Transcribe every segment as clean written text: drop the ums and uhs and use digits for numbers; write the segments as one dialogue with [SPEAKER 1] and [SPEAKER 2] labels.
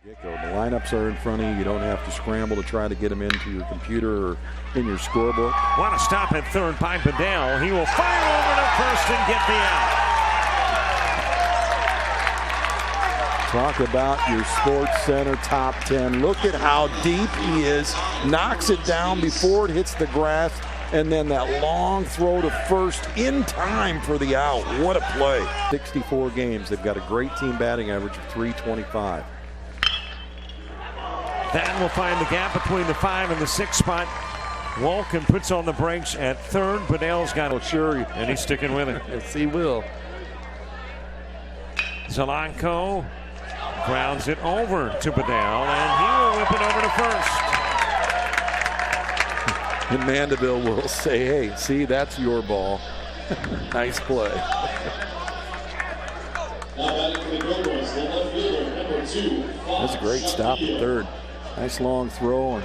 [SPEAKER 1] The lineups are in front of you. You don't have to scramble to try to get them into your computer or in your scorebook.
[SPEAKER 2] Want to stop at third by BeDell. He will fire over to first and get the out.
[SPEAKER 1] Talk about your Sports Center top 10. Look at how deep he is. Knocks it down before it hits the grass. And then that long throw to first in time for the out. What a play. 64 games. They've got a great team batting average of .325.
[SPEAKER 2] That will find the gap between the 5 and the 6 spot. Walken puts on the brakes at third. BeDell's got it.
[SPEAKER 1] Sure.
[SPEAKER 2] And he's sticking with it.
[SPEAKER 1] Yes, he will.
[SPEAKER 2] Zalanko grounds it over to BeDell, and he will whip it over to first.
[SPEAKER 1] And Mandeville will say, hey, see, that's your ball. Nice play. That's a great stop at third. Nice long throw and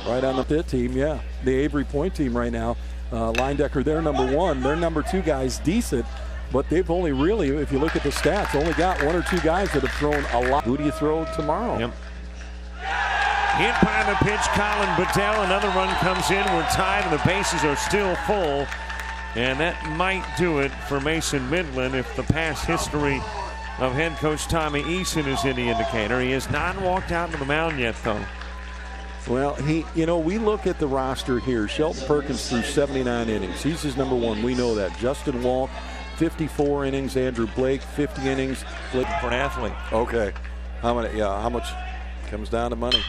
[SPEAKER 1] right on the fifth team, yeah. The Avery Point team right now, Linedecker, they're number 1. Their number 2 guy's decent, but they've only really, if you look at the stats, only got 1 or 2 guys that have thrown a lot. Who do you throw tomorrow?
[SPEAKER 2] Yep. Hit by the pitch, Colin BeDell. Another run comes in. We're tied and the bases are still full. And that might do it for Mason Midland if the past history of head coach Tommy Eason is any indicator. He has not walked out to the mound yet, though.
[SPEAKER 1] Well, we look at the roster here. Shelton Perkins threw 79 innings. He's his number 1. We know that. Justin Walk, 54 innings. Andrew Blake, 50 innings.
[SPEAKER 2] For an athlete.
[SPEAKER 1] Okay. How much comes down to money?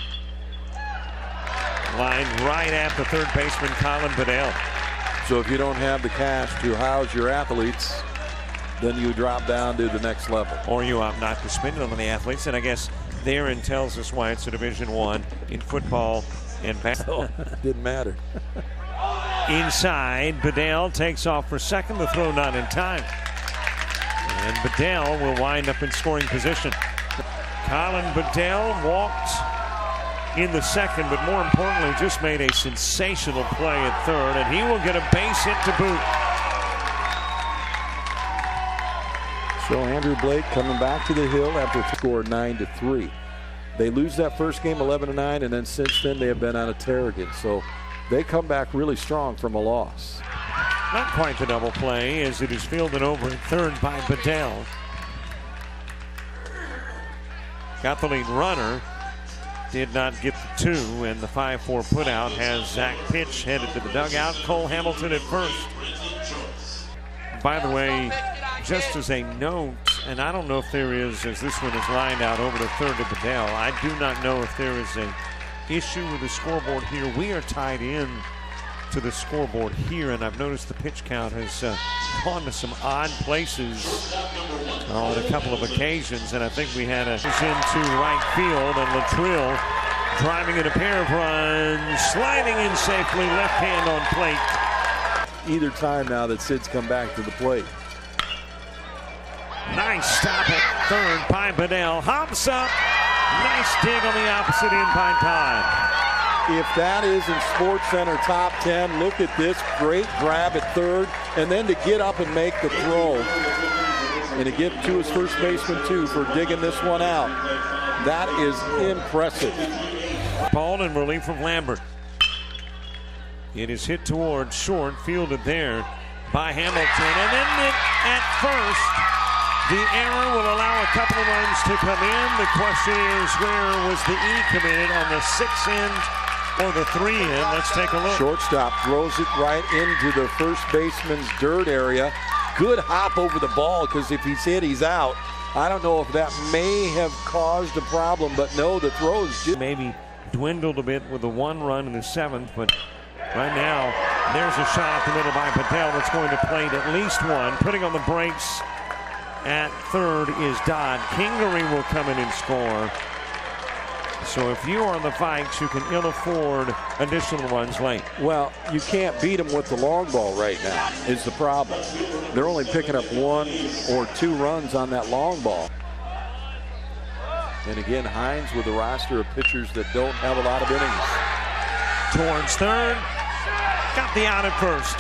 [SPEAKER 2] Line right at the third baseman, Colin BeDell.
[SPEAKER 1] So if you don't have the cash to house your athletes, then you drop down to the next level.
[SPEAKER 2] Or you opt not to spend it on the athletes. And I guess therein tells us why it's a Division I in football and basketball.
[SPEAKER 1] Didn't matter.
[SPEAKER 2] Inside, BeDell takes off for second. The throw not in time. And BeDell will wind up in scoring position. Colin BeDell walked in the second, but more importantly, just made a sensational play at third, and he will get a base hit to boot.
[SPEAKER 1] So Andrew Blake coming back to the hill after score 9-3. They lose that first game 11-9, and then since then they have been on a tear again. So they come back really strong from a loss.
[SPEAKER 2] Not quite the double play as it is fielded over at third by BeDell. Got the lead runner. Did not get the 2, and the 5-4 putout has Zach Pitch headed to the dugout. Cole Hamilton at first. By the way, just as a note, and I don't know if there is, as this one is lined out over to third to BeDell, I do not know if there is an issue with the scoreboard here. We are tied in to the scoreboard here, and I've noticed the pitch count has gone to some odd places on a couple of occasions, and I think we had a into right field, and Latrill driving in a pair of runs, sliding in safely, left hand on plate.
[SPEAKER 1] Either time now that Sid's come back to the plate.
[SPEAKER 2] Nice stop at third by BeDell. Hops up. Nice dig on the opposite end by Todd.
[SPEAKER 1] If that isn't Sports Center top 10, look at this great grab at third, and then to get up and make the throw. And to give to his first baseman, too, for digging this one out. That is impressive.
[SPEAKER 2] Ball in relief of Lambert. It is hit towards short, fielded there by Hamilton. And then at first, the error will allow a couple of runs to come in. The question is, where was the E committed, on the 6 end or the 3 end? Let's take a look.
[SPEAKER 1] Shortstop throws it right into the first baseman's dirt area. Good hop over the ball, because if he's hit, he's out. I don't know if that may have caused a problem, but no, the throws just
[SPEAKER 2] maybe dwindled a bit with the 1 run in the 7th, but right now there's a shot up the middle by BeDell that's going to plate at least 1. Putting on the brakes at third is Dodd. Kingery will come in and score. So if you are the Vikes, you can ill afford additional runs late.
[SPEAKER 1] Well, you can't beat them with the long ball right now, is the problem. They're only picking up 1 or 2 runs on that long ball. And again, Hines with a roster of pitchers that don't have a lot of innings.
[SPEAKER 2] Towards third. Got the out at first.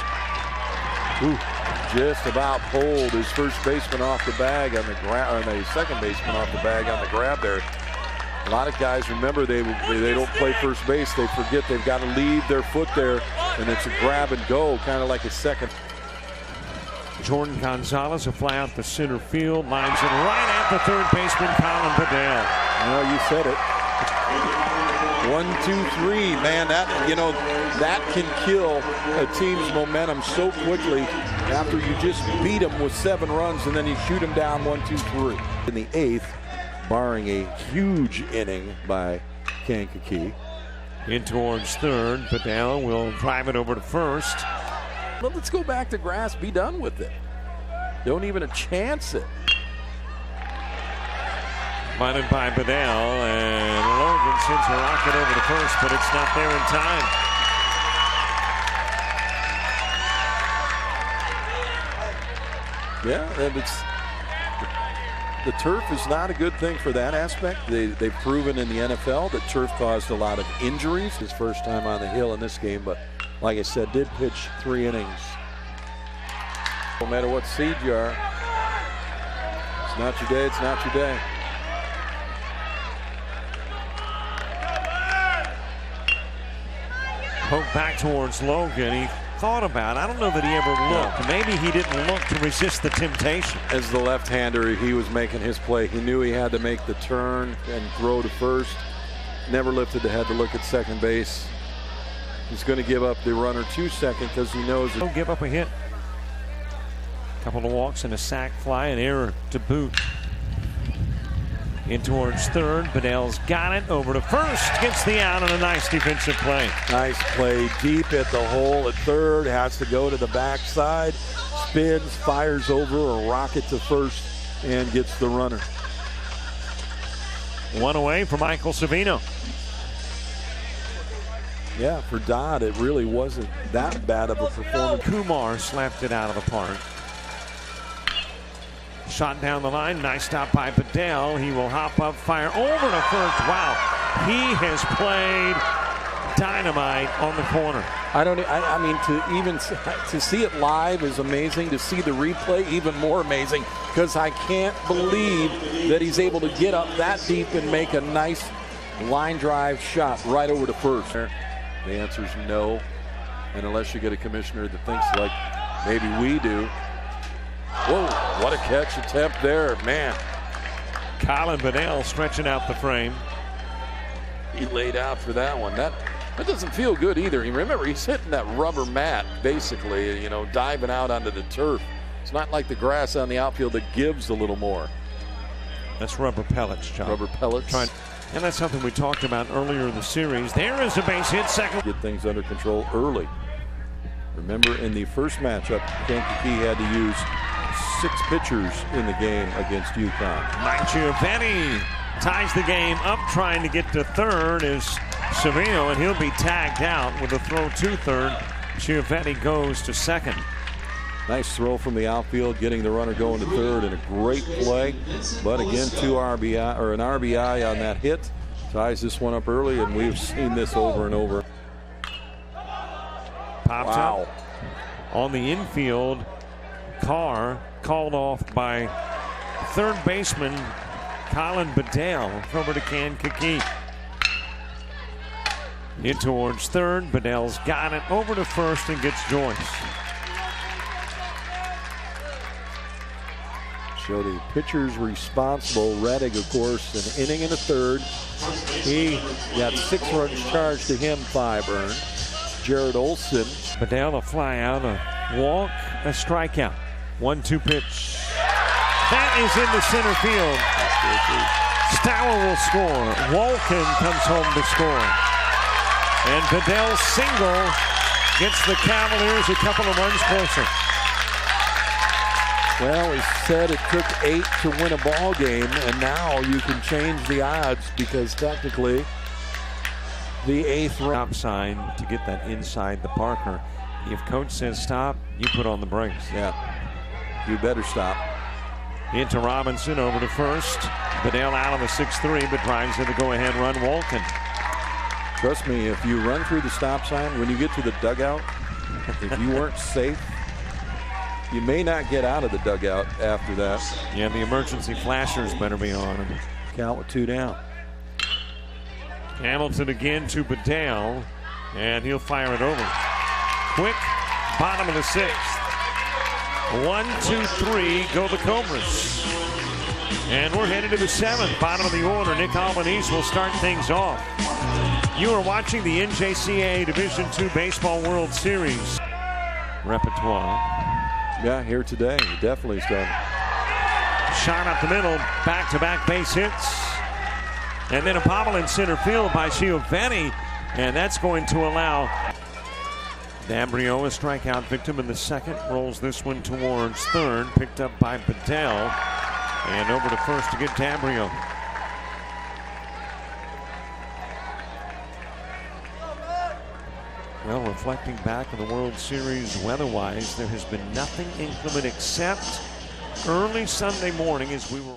[SPEAKER 1] Ooh, just about pulled his first baseman off the bag on the grab, or the second baseman off the bag on the grab there. A lot of guys, remember, they don't play first base. They forget they've got to leave their foot there, and it's a grab and go, kind of like a second.
[SPEAKER 2] Jordan Gonzalez, a fly out the center field, lines it right at the third baseman, Colin BeDell.
[SPEAKER 1] Well, you said it. 1, 2, 3, man. That can kill a team's momentum so quickly after you just beat them with 7 runs and then you shoot them down 1, 2, 3. In the 8th, barring a huge inning by Kankakee.
[SPEAKER 2] In towards third, BeDell will drive it over to first.
[SPEAKER 1] But let's go back to grass. Be done with it. Don't even a chance it.
[SPEAKER 2] Bunted by BeDell, and Logan sends a rocket over to first, but it's not there in time.
[SPEAKER 1] Yeah, and the turf is not a good thing for that aspect. They've proven in the NFL that turf caused a lot of injuries. His first time on the hill in this game, but like I said, did pitch 3 innings. No matter what seed you are, it's not your day, it's not your day.
[SPEAKER 2] Poke back towards Logan. He thought about it. I don't know that he ever looked.
[SPEAKER 1] No.
[SPEAKER 2] Maybe he didn't look to resist the temptation.
[SPEAKER 1] As the left-hander, he was making his play. He knew he had to make the turn and throw to first. Never lifted the head to look at second base. He's going to give up the runner to second because he knows it.
[SPEAKER 2] Don't give up a hit. Couple of walks and a sac fly, an error to boot. In towards third, BeDell's got it over to first, gets the out on a nice defensive play.
[SPEAKER 1] Nice play deep at the hole at third, has to go to the backside, spins, fires over a rocket to first, and gets the runner.
[SPEAKER 2] One away for Michael Savino.
[SPEAKER 1] Yeah, for Dodd, it really wasn't that bad of a performance.
[SPEAKER 2] Kumar slapped it out of the park. Shot down the line, nice stop by BeDell. He will hop up, fire over to first. Wow, he has played dynamite on the corner.
[SPEAKER 1] I mean, to see it live is amazing. To see the replay, even more amazing, because I can't believe that he's able to get up that deep and make a nice line drive shot right over to first. The answer is no, and unless you get a commissioner that thinks like maybe we do. Whoa, what a catch attempt there, man.
[SPEAKER 2] Colin BeDell stretching out the frame.
[SPEAKER 1] He laid out for that one. That doesn't feel good either. Remember, he's hitting that rubber mat, basically, diving out onto the turf. It's not like the grass on the outfield that gives a little more.
[SPEAKER 2] That's rubber pellets, John.
[SPEAKER 1] Rubber pellets.
[SPEAKER 2] And that's something we talked about earlier in the series. There is a base hit, second.
[SPEAKER 1] Get things under control early. Remember, in the first matchup, Kankakee had to use 6 pitchers in the game against UConn.
[SPEAKER 2] Mike Giovanni ties the game up, trying to get to third is Savino, and he'll be tagged out with a throw to third. Giovanni goes to second.
[SPEAKER 1] Nice throw from the outfield, getting the runner going to third, and a great play. But again, an RBI on that hit. Ties this one up early, and we've seen this over and over.
[SPEAKER 2] Popped up on the infield. Carr called off by third baseman Colin BeDell over to Kankakee. In towards third, BeDell's got it over to first and gets Joyce.
[SPEAKER 1] So the pitchers responsible. Rettig, of course, an inning and a third. He got 6 runs charged to him, 5 earned. Jared Olson.
[SPEAKER 2] BeDell a fly out, a walk, a strikeout. 1-2 pitch. That is in the center field. Stower will score. Walken comes home to score. And BeDell's single gets the Cavaliers a couple of runs closer.
[SPEAKER 1] Well, he said it took 8 to win a ball game, and now you can change the odds because technically the 8th
[SPEAKER 2] stop sign to get that inside the Parker. If coach says stop, you put on the brakes.
[SPEAKER 1] Yeah, you better stop.
[SPEAKER 2] Into Robinson, over to first. BeDell out on the 6-3, but drives in the go-ahead run. Walken.
[SPEAKER 1] Trust me, if you run through the stop sign, when you get to the dugout, if you weren't safe, you may not get out of the dugout after that.
[SPEAKER 2] Yeah, the emergency flashers better be on.
[SPEAKER 1] Count with 2 down.
[SPEAKER 2] Hamilton again to BeDell, and he'll fire it over. Quick, bottom of the 6th. 1, 2, 3, go the Cobras. And we're headed to the 7th, bottom of the order. Nick Albanese will start things off. You are watching the NJCAA Division II Baseball World Series. Repertoire.
[SPEAKER 1] Yeah, here today, definitely so.
[SPEAKER 2] Shot up the middle, back-to-back base hits. And then a bobble in center field by Giovanni, and that's going to allow D'Ambrio, a strikeout victim in the 2nd, rolls this one towards 3rd, picked up by BeDell, and over to 1st to get D'Ambrio. Well, reflecting back on the World Series weather-wise, there has been nothing inclement except early Sunday morning as we were